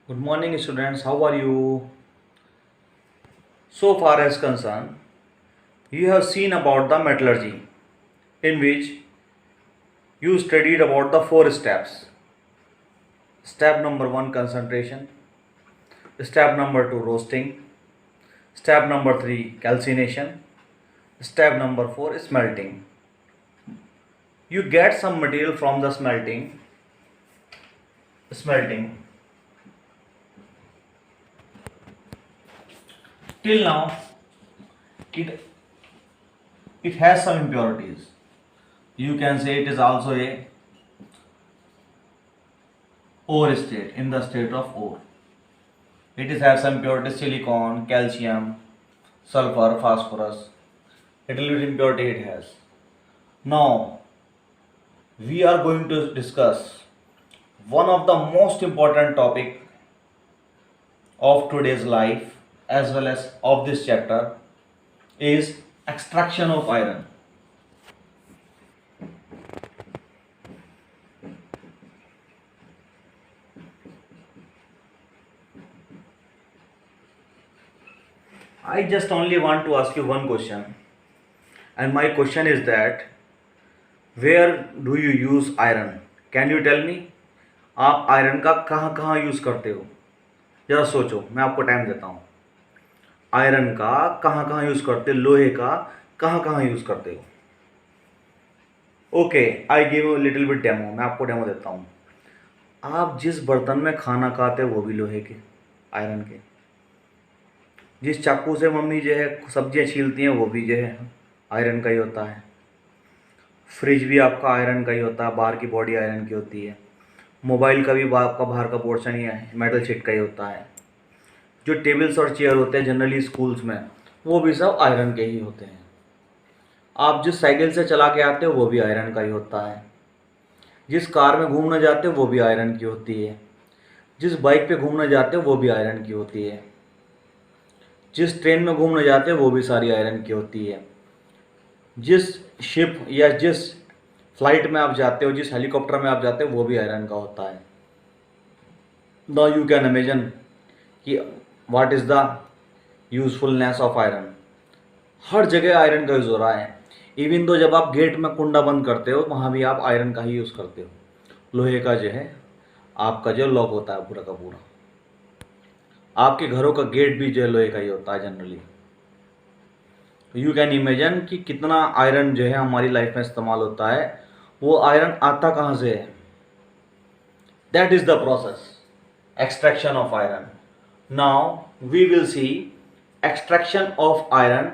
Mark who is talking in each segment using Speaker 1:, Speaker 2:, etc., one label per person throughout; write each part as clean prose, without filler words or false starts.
Speaker 1: Good morning, students. How are you? So far as concerned, you have seen about the metallurgy, in which you studied about the four steps. Step number one, concentration. Step number two, roasting. Step number three, calcination. Step number four, smelting. You get some material from the smelting. Till now, it it has some impurities. You can say it is also a ore state, in the state of ore. It is have some impurities: silicon, calcium, sulfur, phosphorus. Little bit impurity it has. Now we are going to discuss one of the most important topic of today's life as well as of this chapter is extraction of iron. I just only want to ask you one question, and my question is that where do you use iron? Can you tell me? आप iron का कहाँ कहाँ use करते हो? ज़रा सोचो, मैं आपको टाइम देता हूँ. आयरन का कहाँ कहाँ यूज़ करते हो? लोहे का कहाँ कहाँ यूज़ करते हो? Okay, I give you little bit demo. मैं आपको डेमो देता हूँ. आप जिस बर्तन में खाना खाते हो वो भी लोहे के, आयरन के. जिस चाकू से मम्मी जो है सब्जियाँ छीलती हैं वो भी जो है आयरन का ही होता है. फ्रिज भी आपका आयरन का ही होता है, बाहर की बॉडी आयरन की होती है. मोबाइल का भी आपका बाहर का पोर्शन ही है मेटल शीट का ही होता है. जो टेबल्स और चेयर होते हैं जनरली स्कूल्स में वो भी सब आयरन के ही होते हैं. आप जिस साइकिल से चला के आते हो वो भी आयरन का ही होता है. जिस कार में घूमने जाते हो वो भी आयरन की होती है. जिस बाइक पे घूमने जाते हो वो भी आयरन की होती है. जिस ट्रेन में घूमने जाते हो वो भी सारी आयरन की होती है. जिस शिप या जिस फ्लाइट में आप जाते हो, जिस हेलीकॉप्टर में आप जाते हो वो भी आयरन का होता है. नाउ यू कैन इमेजिन कि what is the usefulness of iron. हर जगह आयरन का यूज़ हो रहा है. इवन तो जब आप गेट में कुंडा बंद करते हो वहाँ भी आप आयरन का ही यूज़ करते हो. लोहे का जो है आपका जो लॉक होता है पूरा का पूरा. आपके घरों का गेट भी जो है लोहे का ही होता है जनरली. यू कैन इमेजिन कि कितना आयरन जो है हमारी लाइफ में इस्तेमाल होता है. वो आयरन आता कहाँ से है? That is the process, extraction of iron. Now we will see extraction of iron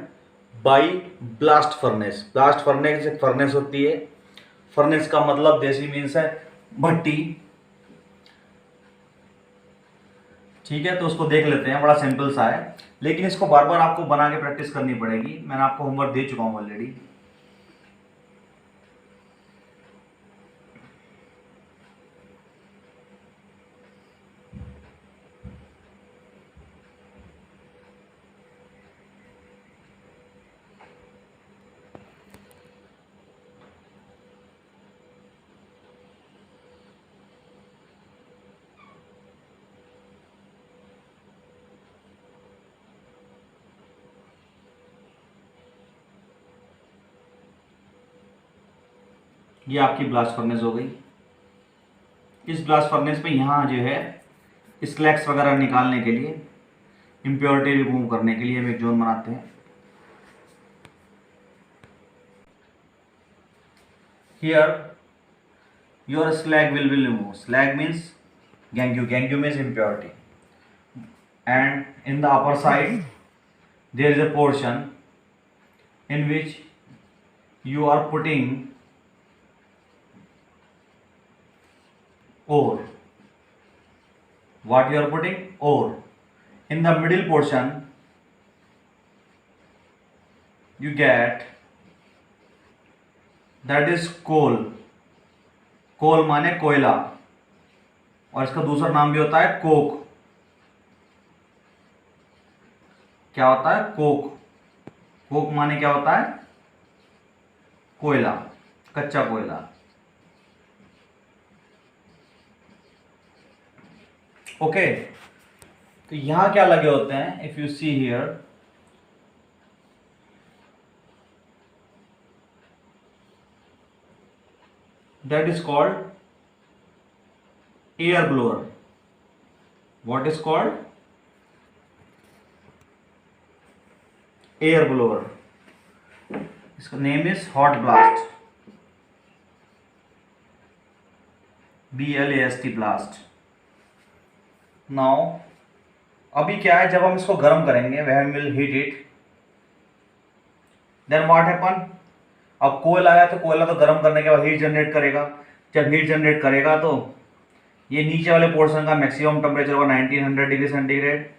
Speaker 1: by blast furnace. Blast furnace एक फर्नेस होती है. फर्नेस का मतलब देसी मीन्स है भट्टी. ठीक है, तो उसको देख लेते हैं. बड़ा सिंपल सा है लेकिन इसको बार बार आपको बना के प्रैक्टिस करनी पड़ेगी. मैंने आपको होमवर्क दे चुका हूं ऑलरेडी. ये आपकी ब्लास्ट फर्नेस हो गई. इस ब्लास्ट फर्नेस पे यहाँ जो है स्लैग्स वगैरह निकालने के लिए, इम्प्योरिटी रिमूव करने के लिए हम एक जोन बनाते हैं. Here your slag will be removed. Slag means gangue. Gangue means impurity. And in the upper side there is a portion in which you are putting ore. What you are putting? Ore. In the middle portion you get, that is coal. कोल माने कोयला, और इसका दूसरा नाम भी होता है Coke. क्या होता है? कोक. कोक माने क्या होता है? कोयला, कच्चा कोयला. ओके, तो यहां क्या लगे होते हैं, if you see here, that is called air blower. What is called air blower. इसका name is hot blast, BLAST blast. Now अभी क्या है, जब हम इसको गर्म करेंगे, when will heat it, then what happen, अब कोयला आया तो कोयला तो गर्म करने के बाद हीट जनरेट करेगा. जब हीट जनरेट करेगा तो ये नीचे वाले पोर्शन का मैक्सिमम टेम्परेचर होगा 1900 डिग्री सेंटीग्रेड,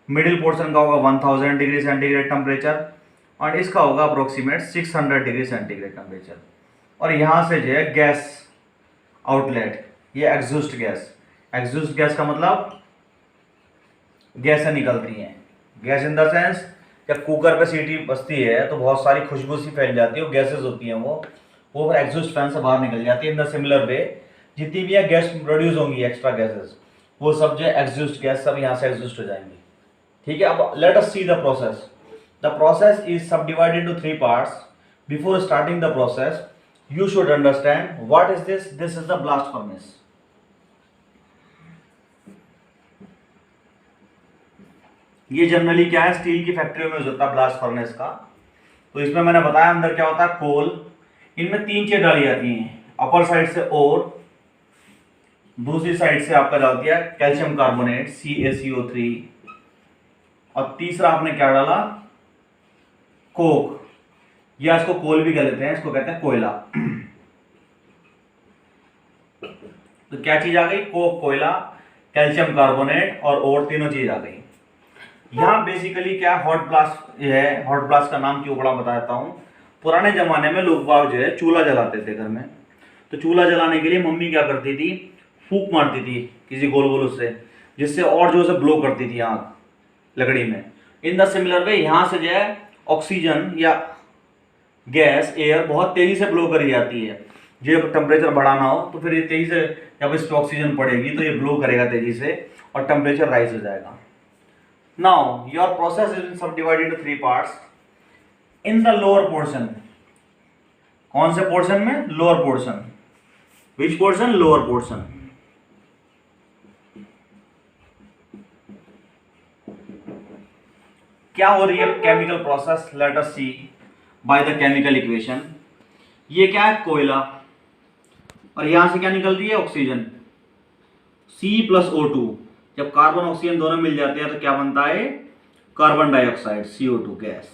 Speaker 1: मिडिल पोर्शन का होगा 1000 डिग्री सेंटीग्रेड टेम्परेचर, और इसका होगा अप्रोक्सीमेट 600 डिग्री सेंटीग्रेड टेम्परेचर. और यहाँ से जो है गैस आउटलेट, ये एग्जॉस्ट गैस. एग्जॉस्ट गैस का मतलब गैसें निकलती हैं. गैस इन द सेंस, जब कुकर पे सीटी बजती है तो बहुत सारी खुशबू सी फैल जाती है, वो गैसेज होती हैं, वो फिर एग्जॉस्ट फैन से बाहर निकल जाती है. इन द सिमिलर वे जितनी भी गैस प्रोड्यूस होंगी, एक्स्ट्रा गैसेज, वो सब जो एग्जॉस्ट गैस सब यहाँ से एग्जॉस्ट हो जाएंगी. ठीक है, अब let us see the process. The process is subdivided into 3 parts. Before starting the process you should understand what is this. This is the blast furnace. ये जनरली क्या है, स्टील की फैक्ट्रियों में यूज होता है ब्लास्ट फर्नेस का. तो इसमें मैंने बताया अंदर क्या होता है, कोल. इनमें 3 चीज डाली जाती हैं. अपर साइड से और, दूसरी साइड से आपका डाल दिया कैल्शियम कार्बोनेट CaCO3, और तीसरा आपने क्या डाला, कोक, या इसको कोल भी कह लेते हैं, इसको कहते हैं कोयला. तो क्या चीज आ गई, कोक, कोयला, कैल्शियम कार्बोनेट और तीनों चीज आ गई. यहाँ बेसिकली क्या हॉट ब्लास्ट है. हॉट ब्लास्ट का नाम क्यों पड़ा बताता हूँ. पुराने जमाने में लोग बाग जो है चूल्हा जलाते थे घर में. तो चूल्हा जलाने के लिए मम्मी क्या करती थी, फूंक मारती थी किसी गोल गोल उससे, जिससे और जो है ब्लो करती थी आग लकड़ी में. इन द सिमिलर वे यहाँ से जो है ऑक्सीजन या गैस, एयर बहुत तेजी से ब्लो करी जाती है. जब टेम्परेचर बढ़ाना हो तो फिर ये तेजी से जब इस पर ऑक्सीजन पड़ेगी तो ये ब्लो करेगा तेजी से और टेम्परेचर राइज हो जाएगा. Now your process is subdivided into 3 parts. In the lower portion, कौन से पोर्शन में, lower portion. Which portion, lower portion. क्या हो रही है chemical process, let us see by the chemical equation. ये क्या है, कोयला, और यहां से क्या निकल रही है, ऑक्सीजन, C+O2. जब कार्बन ऑक्सीजन दोनों मिल जाते हैं तो क्या बनता है, कार्बन डाइऑक्साइड, CO2 गैस.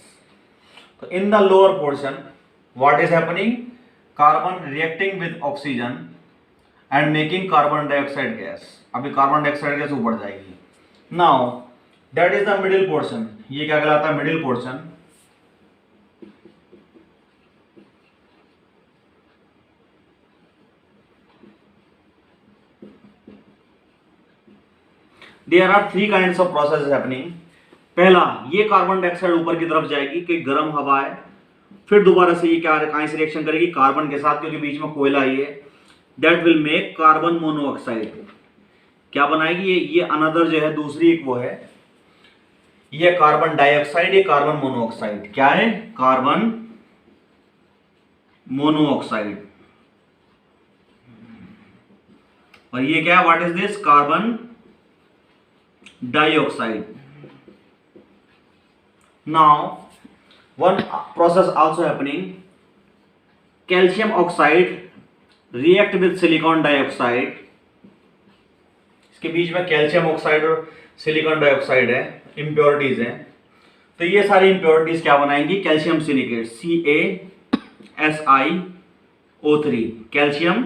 Speaker 1: तो in the lower portion what is happening, carbon reacting with oxygen and making carbon dioxide gas. अभी कार्बन डाइऑक्साइड गैस ऊपर जाएगी. Now that is the middle portion. ये क्या कहलाता है, middle portion. There are 3 kinds of process happening. पहला, ये carbon dioxide ऊपर की तरफ जाएगी कि गर्म हवा है, फिर दोबारा से ये क्या कहां से रिएक्शन करेगी, कार्बन के साथ, क्योंकि बीच में कोयला ही है. That will make carbon monoxide. क्या बनाएगी ये अनदर जो है दूसरी एक वो है, ये कार्बन डाइऑक्साइड, ये कार्बन मोनोऑक्साइड. क्या है, कार्बन मोनोऑक्साइड. और ये क्या है, what is this, carbon dioxide. Now one process also happening, calcium oxide react with silicon dioxide. इसके बीच में कैल्शियम ऑक्साइड और सिलिकॉन डाइऑक्साइड है, इंप्योरिटीज हैं. तो ये सारी इंप्योरिटीज क्या बनाएंगी, कैल्शियम सिलिकेट, CaSiO3, कैल्शियम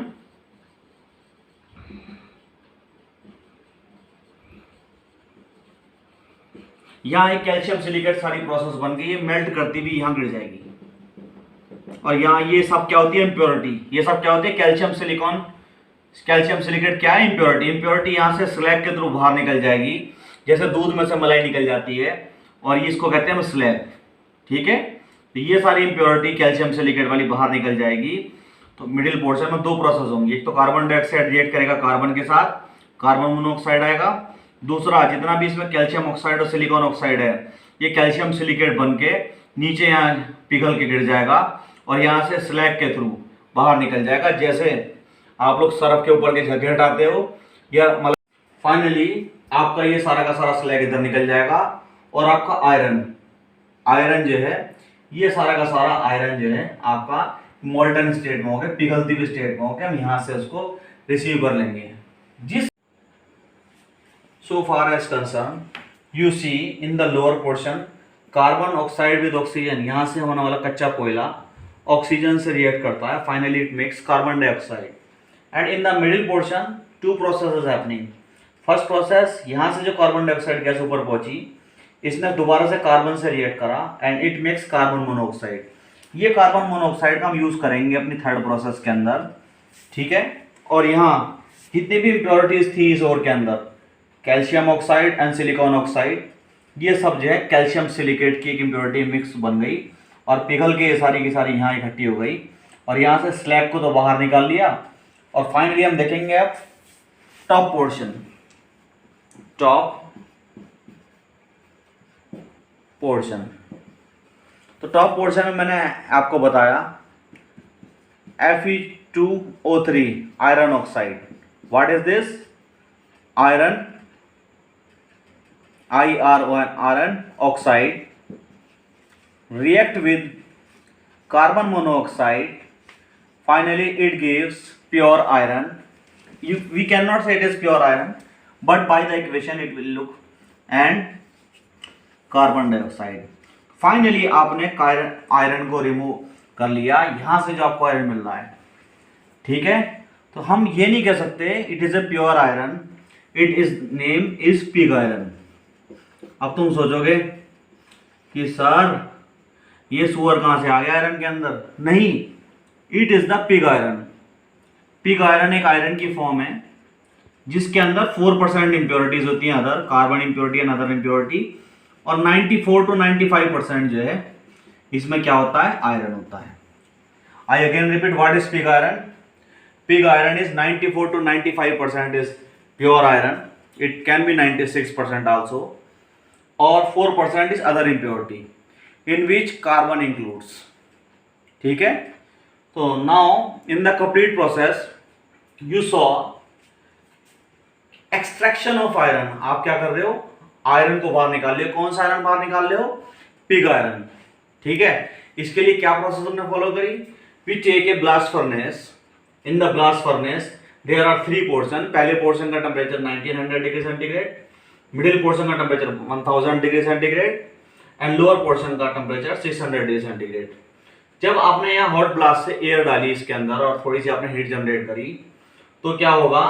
Speaker 1: यहाँ एक कैल्शियम सिलिकेट सारी प्रोसेस बन गई, ये मेल्ट करती हुई यहाँ गिर जाएगी. और यहाँ ये सब क्या होती है, इंप्योरिटी. ये सब क्या होती है, कैल्शियम सिलिकॉन, कैल्शियम सिलिकेट क्या है, इंप्योरिटी. इंप्योरिटी यहाँ से स्लैग के थ्रू बाहर निकल जाएगी, जैसे दूध में से मलाई निकल जाती है, और ये इसको कहते हैं स्लैग. ठीक है, तो ये सारी इंप्योरिटी कैल्शियम सिलिकेट वाली बाहर निकल जाएगी. तो मिडिल पोर्शन में 2 प्रोसेस होंगी. एक तो कार्बन डाइऑक्साइड रिएक्ट करेगा कार्बन के साथ, कार्बन मोनोऑक्साइड आएगा. दूसरा, जितना भी इसमें कैल्शियम ऑक्साइड और सिलिकॉन ऑक्साइड है, ये कैल्शियम सिलिकेट बन के नीचे यहाँ पिघल के गिर जाएगा और यहाँ से स्लैग के थ्रू बाहर निकल जाएगा, जैसे आप लोग सरफ के ऊपर के झगे हटाते हो, या मतलब फाइनली आपका ये सारा का सारा स्लैग इधर निकल जाएगा और आपका आयरन जो है, ये सारा का सारा आयरन जो है आपका मोल्टन स्टेट में हो गया, पिघलती हुई स्टेट में हो गया, हम यहाँ से उसको रिसीव कर लेंगे। जिस so far as concerned you see in the lower portion carbon oxide with oxygen, यहाँ से होने वाला कच्चा कोयला ऑक्सीजन से रिएक्ट करता है, finally it makes carbon dioxide. And in the middle portion two processes happening. First process, यहाँ से जो कार्बन डाइऑक्साइड गैस ऊपर पहुंची, इसने दोबारा से कार्बन से रिएक्ट करा and it makes carbon monoxide. ये कार्बन मोनोऑक्साइड का हम यूज करेंगे अपनी थर्ड प्रोसेस के अंदर, ठीक है। और यहाँ जितनी भी इम्प्योरिटीज थी इस ओर के अंदर, calcium oxide and silicon oxide, ये सब जो है कैल्शियम सिलिकेट की एक इम्प्योरिटी मिक्स बन गई और पिघल के सारी की सारी यहाँ इकट्ठी हो गई और यहाँ से स्लैग को तो बाहर निकाल लिया। और फाइनली हम देखेंगे अब टॉप पोर्शन, तो टॉप पोर्शन में मैंने आपको बताया Fe2O3 iron oxide. What is this? Iron iron oxide react with carbon monoxide, finally it gives pure iron. We cannot say it is pure iron, but by the equation it will look, and carbon dioxide. Finally आपने iron को remove कर लिया, यहां से जो आपको iron मिल रहा है, ठीक है। तो हम ये नहीं कह सकते it is a pure iron, it is name is pig iron. अब तुम सोचोगे कि सर ये सुअर कहां से आ गया आयरन के अंदर? नहीं, it is the pig iron. Pig iron एक आयरन की फॉर्म है जिसके अंदर 4% इंप्योरिटीज होती हैं, other carbon impurity and other impurity, और 94 to 95% जो है इसमें क्या होता है? आयरन होता है। I again repeat, what is pig iron? Pig iron is 94 to 95% is pure iron, it can be 96% also, और 4% is other impurity in which carbon includes, ठीक है। तो now in the complete process you saw extraction of iron. आप क्या कर रहे हो? Iron को बाहर निकाल रहे हो। कौन सा आयरन बाहर निकाल रहे हो? पिग आयरन, ठीक है। इसके लिए क्या प्रोसेस हमने फॉलो करी? We take a blast furnace, in the blast furnace there are 3 portion. पहले पोर्शन का temperature 1900 degree centigrade, middle portion का temperature 1000 degree centigrade and lower portion का टेम्परेचर 600 डिग्री सेंटीग्रेड। जब आपने यहाँ हॉट ब्लास्ट से एयर डाली इसके अंदर और थोड़ी सी आपने हीट जनरेट करी, तो क्या होगा?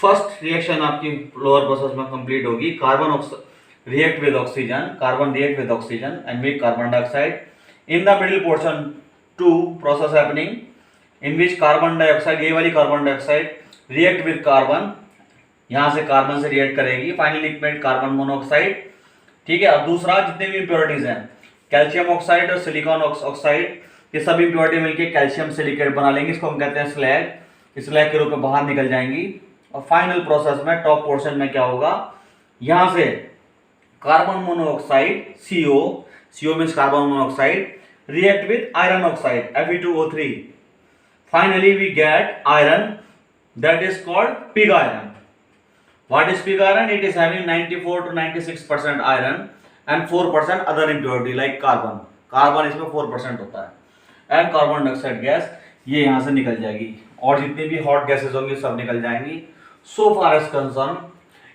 Speaker 1: फर्स्ट रिएक्शन आपकी लोअर प्रोसेस में कंप्लीट होगी। Carbon react with oxygen and make carbon dioxide. In the middle portion 2 process happening in which carbon dioxide, ये वाली carbon dioxide react with carbon, यहाँ से कार्बन से रिएक्ट करेगी, finally it made carbon monoxide, ठीक है। और दूसरा, जितने भी इंप्योरिटीज हैं, कैल्शियम ऑक्साइड और सिलिकॉन ऑक्साइड, ये सभी इंप्योरिटी मिलकर कैल्शियम सिलिकेट बना लेंगे, इसको हम कहते हैं स्लैग। स्लैग के रूप में बाहर निकल जाएंगी और फाइनल प्रोसेस में टॉप पोर्शन में क्या होगा? यहाँ से carbon monoxide CO means carbon monoxide react with iron oxide Fe2O3, finally we get iron that is called pig iron. What is pig iron? It is having 94 to 96% iron and 4% other impurity like carbon. Carbon इसमें 4% होता है and carbon dioxide gas ये यहाँ से निकल जाएगी और जितनी भी hot gases होंगी सब निकल जाएंगी। So far as concerned,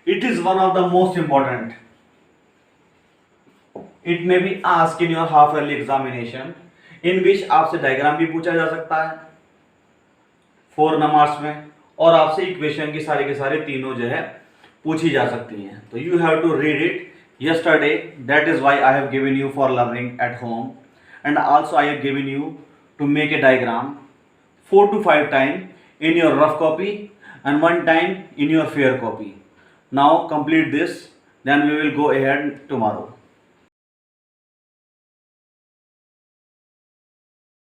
Speaker 1: it is one of the most important. It may be asked in your half yearly examination, in which आपसे डायग्राम भी पूछा जा सकता है 4 नंबर्स में, और आपसे इक्वेशन की सारी तीनों जो है पूछी जा सकती हैं। तो you have to read it yesterday, that is why I have given you for learning at home, and also I have given you to make a diagram 4 to 5 times in your rough copy and 1 time in your fair copy. Now complete this, then we will go ahead tomorrow.